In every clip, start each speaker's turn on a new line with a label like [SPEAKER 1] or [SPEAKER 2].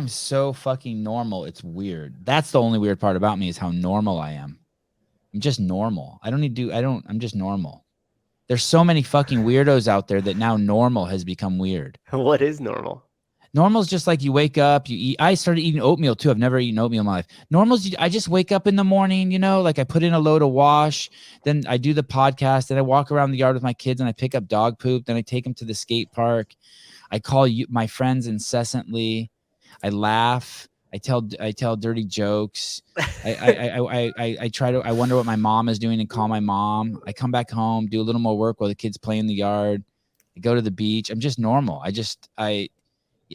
[SPEAKER 1] am so fucking normal. It's weird. That's the only weird part about me is how normal I am. I'm just normal. I'm just normal. There's so many fucking weirdos out there that now normal has become weird.
[SPEAKER 2] What is normal?
[SPEAKER 1] Normal is just like you wake up, you eat. I started eating oatmeal too. I've never eaten oatmeal in my life. Normal is I just wake up in the morning, like I put in a load of wash, then I do the podcast, then I walk around the yard with my kids and I pick up dog poop, then I take them to the skate park. I call my friends incessantly. I laugh. I tell dirty jokes. I try to. I wonder what my mom is doing and call my mom. I come back home, do a little more work while the kids play in the yard. I go to the beach. I'm just normal.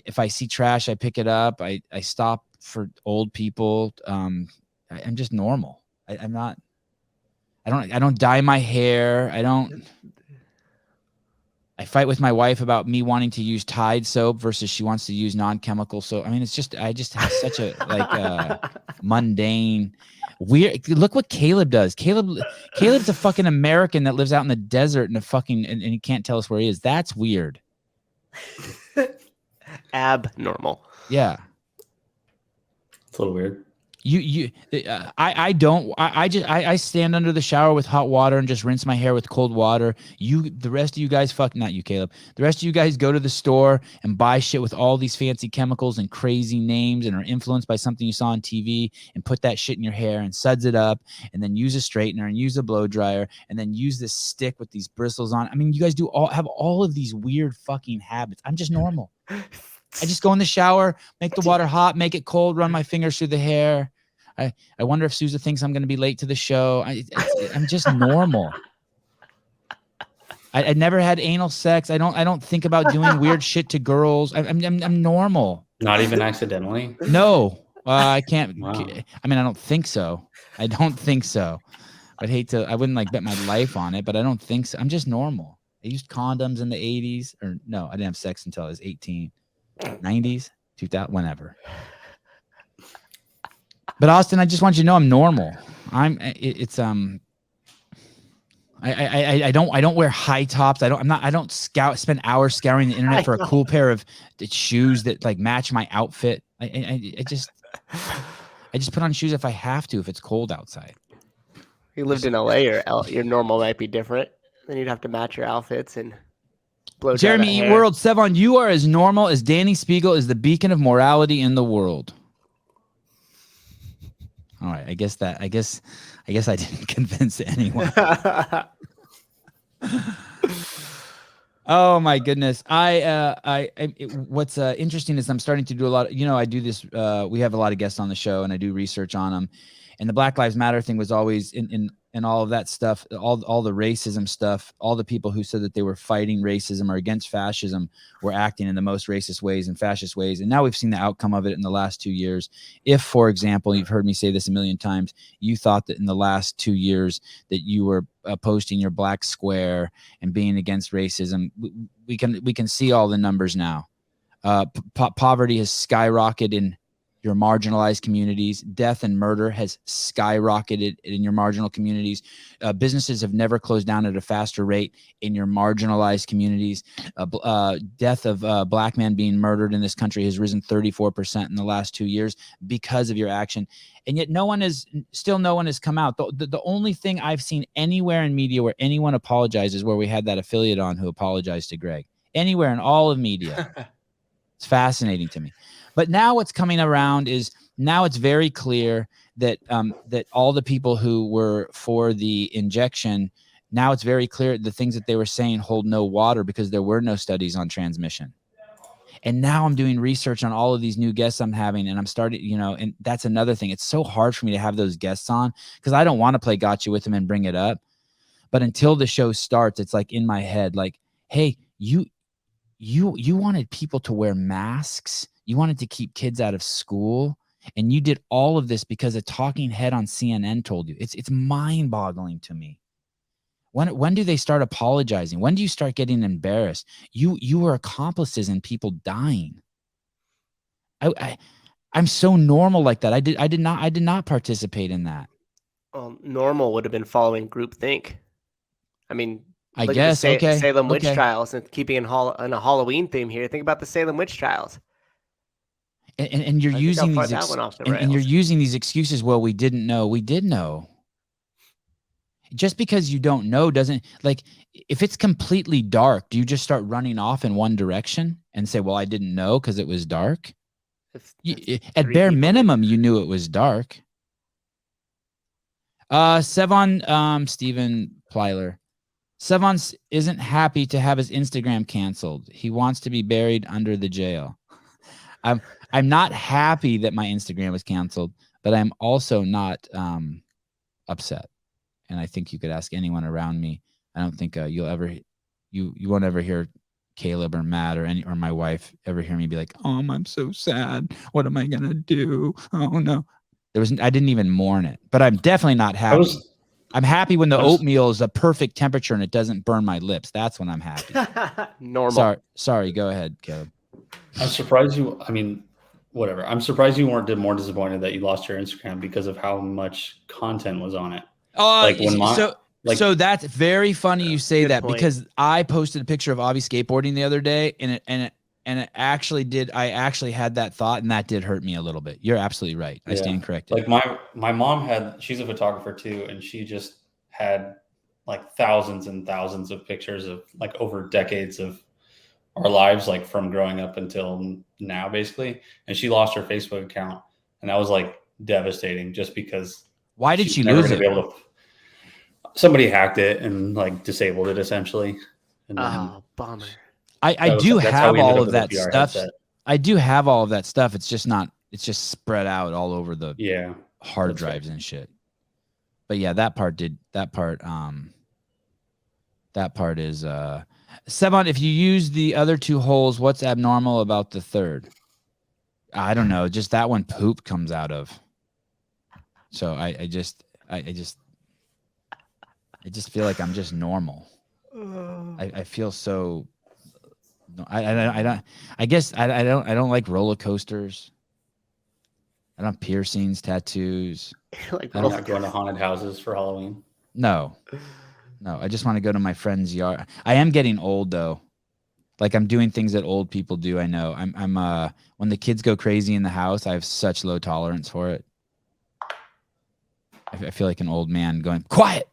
[SPEAKER 1] If I see trash, I pick it up. I stop for old people. I'm just normal. I'm not. I don't dye my hair. I fight with my wife about me wanting to use Tide soap versus she wants to use non-chemical soap. I mean, I just have such a mundane, weird. Look what Caleb does. Caleb's a fucking American that lives out in the desert and and he can't tell us where he is. That's weird.
[SPEAKER 2] Abnormal.
[SPEAKER 1] Yeah.
[SPEAKER 3] It's a little weird.
[SPEAKER 1] I stand under the shower with hot water and just rinse my hair with cold water. The rest of you guys, not you, Caleb. The rest of you guys go to the store and buy shit with all these fancy chemicals and crazy names and are influenced by something you saw on TV and put that shit in your hair and suds it up and then use a straightener and use a blow dryer and then use this stick with these bristles on. I mean, you guys have all of these weird fucking habits. I'm just normal. I just go in the shower, make the water hot, make it cold, run my fingers through the hair. I wonder if Sousa thinks I'm going to be late to the show. I'm just normal. I never had anal sex. I don't think about doing weird shit to girls. I'm normal.
[SPEAKER 3] Not even accidentally?
[SPEAKER 1] No, I can't.
[SPEAKER 3] Wow.
[SPEAKER 1] I mean, I don't think so. I wouldn't bet my life on it, but I don't think so. I'm just normal. I used condoms in the 80s. Or no, I didn't have sex until I was 18. 90s, 2000, whenever. But Austin, I just want you to know I'm normal. I don't wear high tops. I don't spend hours scouring the internet for a cool pair of shoes that match my outfit. I just put on shoes if I have to, if it's cold outside.
[SPEAKER 2] You lived in LA, your normal might be different. Then you'd have to match your outfits and blow dry
[SPEAKER 1] Jeremy Eat World, Sevan, you are as normal as Danny Spiegel is the beacon of morality in the world. All right, I guess I didn't convince anyone. Oh my goodness. What's interesting is I'm starting to do a lot of, I do this, we have a lot of guests on the show and I do research on them. And the Black Lives Matter thing was always in all of that stuff, all the racism stuff, all the people who said that they were fighting racism or against fascism were acting in the most racist ways and fascist ways. And now we've seen the outcome of it in the last 2 years. If, for example, you've heard me say this a million times, you thought that in the last 2 years that you were posting your black square and being against racism, we can see all the numbers now. Poverty has skyrocketed in your marginalized communities. Death and murder has skyrocketed in your marginal communities. Businesses have never closed down at a faster rate in your marginalized communities. Death of black men being murdered in this country has risen 34% in the last 2 years because of your action. And yet no one has come out. The only thing I've seen anywhere in media where anyone apologizes, where we had that affiliate on who apologized to Greg. Anywhere in all of media. It's fascinating to me. But now what's coming around is now it's very clear that that all the people who were for the injection, now it's very clear the things that they were saying hold no water because there were no studies on transmission. And now I'm doing research on all of these new guests I'm having, and I'm starting, and that's another thing. It's so hard for me to have those guests on because I don't want to play gotcha with them and bring it up. But until the show starts, it's like in my head, like, hey, you wanted people to wear masks. You wanted to keep kids out of school, and you did all of this because a talking head on CNN told you. It's mind-boggling to me. When do they start apologizing? When do you start getting embarrassed? You were accomplices in people dying. I'm so normal like that. I did not participate in that.
[SPEAKER 2] Normal would have been following groupthink. I mean,
[SPEAKER 1] I guess okay.
[SPEAKER 2] Salem witch trials and keeping in a Halloween theme here. Think about the Salem witch trials.
[SPEAKER 1] And you're
[SPEAKER 2] I think
[SPEAKER 1] using
[SPEAKER 2] I'll
[SPEAKER 1] these
[SPEAKER 2] find that one off the
[SPEAKER 1] and you're
[SPEAKER 2] rails.
[SPEAKER 1] using these excuses. Well, we didn't know. We did know. Just because you don't know doesn't, like, if it's completely dark, do you just start running off in one direction and say, well, I didn't know because it was dark? At bare minimum, you knew it was dark. Sevan, Stephen Plyler. Sevan isn't happy to have his Instagram canceled. He wants to be buried under the jail. I'm not happy that my Instagram was canceled, but I'm also not upset. And I think you could ask anyone around me. I don't think you won't ever hear Caleb or Matt or my wife ever hear me be like, "Oh, I'm so sad. What am I gonna do? Oh no." I didn't even mourn it, but I'm definitely not happy. I'm happy when the oatmeal is a perfect temperature and it doesn't burn my lips. That's when I'm happy.
[SPEAKER 2] Normal.
[SPEAKER 1] Sorry. Go ahead, Caleb.
[SPEAKER 3] I'm surprised you. I mean, whatever. I'm surprised you weren't more disappointed that you lost your Instagram because of how much content was on it. So that's very funny you say that point. Because I posted a picture of Avi skateboarding the other day, and it actually did. I actually had that thought, and that did hurt me a little bit. You're absolutely right. I stand corrected. Like my mom she's a photographer too, and she just had like thousands and thousands of pictures of like over decades of our lives, like from growing up until now, basically. And she lost her Facebook account, and that was like devastating, just because.
[SPEAKER 1] Why did she lose it?
[SPEAKER 3] Somebody hacked it and like disabled it essentially. And
[SPEAKER 2] oh, bummer.
[SPEAKER 1] I do have all of that stuff. I do have all of that stuff. It's just spread out all over the hard drives and shit. But yeah, that part is Sevan, if you use the other two holes, what's abnormal about the third? I don't know. Just that one poop comes out of. So I just feel like I'm just normal. I feel so. I don't like roller coasters. I don't have piercings, tattoos.
[SPEAKER 3] I'm not going to haunted houses for Halloween.
[SPEAKER 1] No. I just want to go to my friend's yard. I am getting old though. Like I'm doing things that old people do. I know. I'm when the kids go crazy in the house, I have such low tolerance for it. I feel like an old man going, quiet.